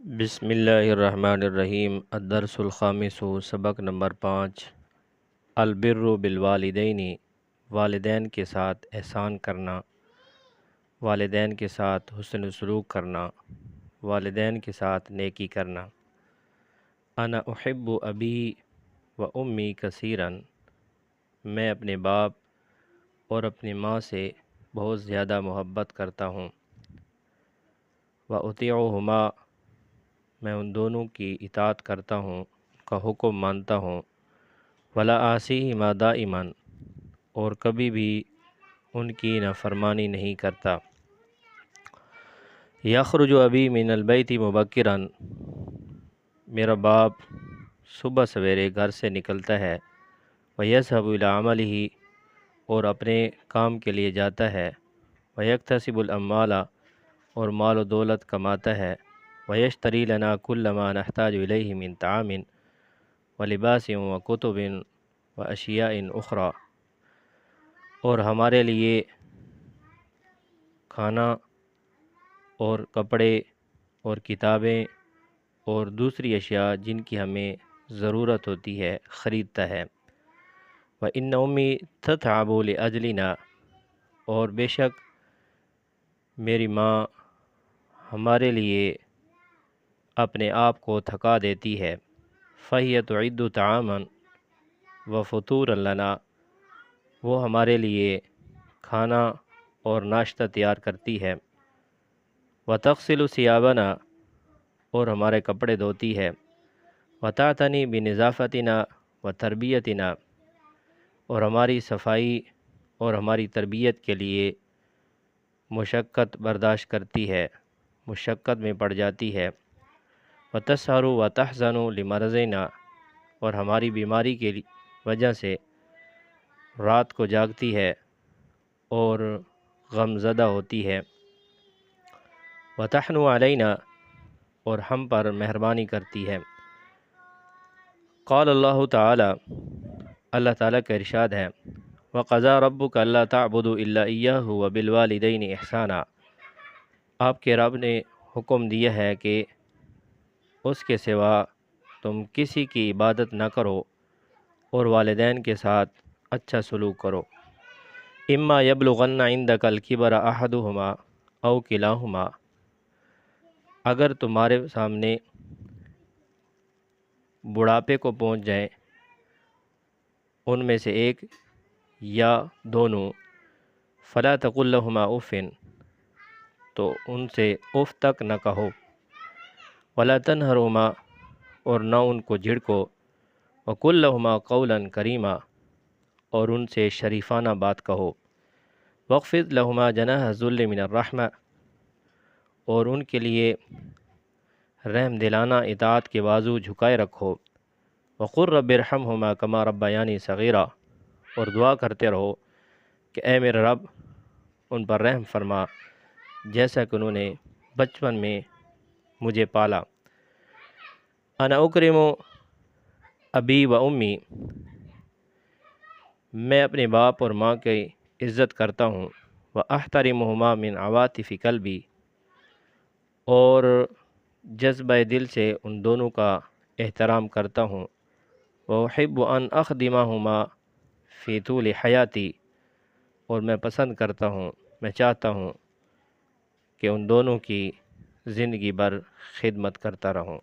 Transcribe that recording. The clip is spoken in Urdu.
بسم اللہ الرحمن الرحیم الدرس الخامس سبق نمبر 5 البر بالوالدین والدین کے ساتھ احسان کرنا، والدین کے ساتھ حسن سلوک کرنا، والدین کے ساتھ نیکی کرنا۔ انا احب ابی و امی کثیرا، میں اپنے باپ اور اپنی ماں سے بہت زیادہ محبت کرتا ہوں۔ واطیعہما، میں ان دونوں کی اطاعت کرتا ہوں، ان کا حکم مانتا ہوں۔ ولا اعصیہما دائما، اور کبھی بھی ان کی نافرمانی نہیں کرتا۔ یخرج ابی من البیت مبکرا، میرا باپ صبح سویرے گھر سے نکلتا ہے۔ ویذهب الی عملہ، اور اپنے کام کے لیے جاتا ہے۔ ویکتسب الاموال، اور مال و دولت کماتا ہے۔ ویشتری لنا کل ما نحتاج الیہ من طعام ولباس وکتب واشیاء اخری، اور ہمارے لیے کھانا اور کپڑے اور کتابیں اور دوسری اشیاء جن کی ہمیں ضرورت ہوتی ہے خریدتا ہے۔ وَإِنَّ أُمِّي تَتْعَبُ لِأَجْلِنَا، اور بے شک میری ماں ہمارے لیے اپنے آپ کو تھکا دیتی ہے۔ فَهِيَ تُعِدُّ طَعَامًا وَفُطُورًا لَنَا، وہ ہمارے لیے کھانا اور ناشتہ تیار کرتی ہے۔ وَتَغْسِلُ ثِيَابَنَا، اور ہمارے کپڑے دھوتی ہے۔ وَتَعْتَنِي بِنِظَافَتِنَا وَتَرْبِيَتِنَا، اور ہماری صفائی اور ہماری تربیت کے لیے مشقت برداشت کرتی ہے، مشقت میں پڑ جاتی ہے۔ وَتَسْهَرُ وَتَحْزَنُ لِمَرَضِنَا، اور ہماری بیماری کی وجہ سے رات کو جاگتی ہے اور غم زدہ ہوتی ہے۔ وَتَحْنُ عَلَيْنَا، اور ہم پر مہربانی کرتی ہے۔ قال اللہ تعالی، اللہ تعالیٰ کا ارشاد ہے، وَقَضَىٰ رَبُّكَ أَلَّا تَعْبُدُوا إِلَّا إِيَّاهُ وَبِالْوَالِدَيْنِ إِحْسَانًا، آپ کے رب نے حکم دیا ہے کہ اس کے سوا تم کسی کی عبادت نہ کرو اور والدین کے ساتھ اچھا سلوک کرو۔ اما یبلغن عندک الکبر احدہما او کلاہما، اگر تمہارے سامنے بڑھاپے کو پہنچ جائیں ان میں سے ایک یا دونوں، فلا تقل لہما اف، تو ان سے اف تک نہ کہو۔ ولا تنہرہما، اور نہ ان کو جھڑکو۔ وقل لہما قولا کریما، اور ان سے شریفانہ بات کہو۔ واخفض لہما جناح الذل من الرحمہ، اور ان کے لیے رحم دلانہ اطاعت کے بازو جھکائے رکھو۔ وقل رب ارحمہما کما ربیانی صغیرا، اور دعا کرتے رہو کہ اے میرے رب ان پر رحم فرما جیسا کہ انہوں نے بچپن میں مجھے پالا۔ انا اکرم ابی و امی، میں اپنے باپ اور ماں کی عزت کرتا ہوں۔ واحترمہما من عواطف قلبی، اور جذبہ دل سے ان دونوں کا احترام کرتا ہوں۔ واحب ان اخدمہما فی طول حیاتی، اور میں پسند کرتا ہوں، میں چاہتا ہوں کہ ان دونوں کی زندگی بھر خدمت کرتا رہوں۔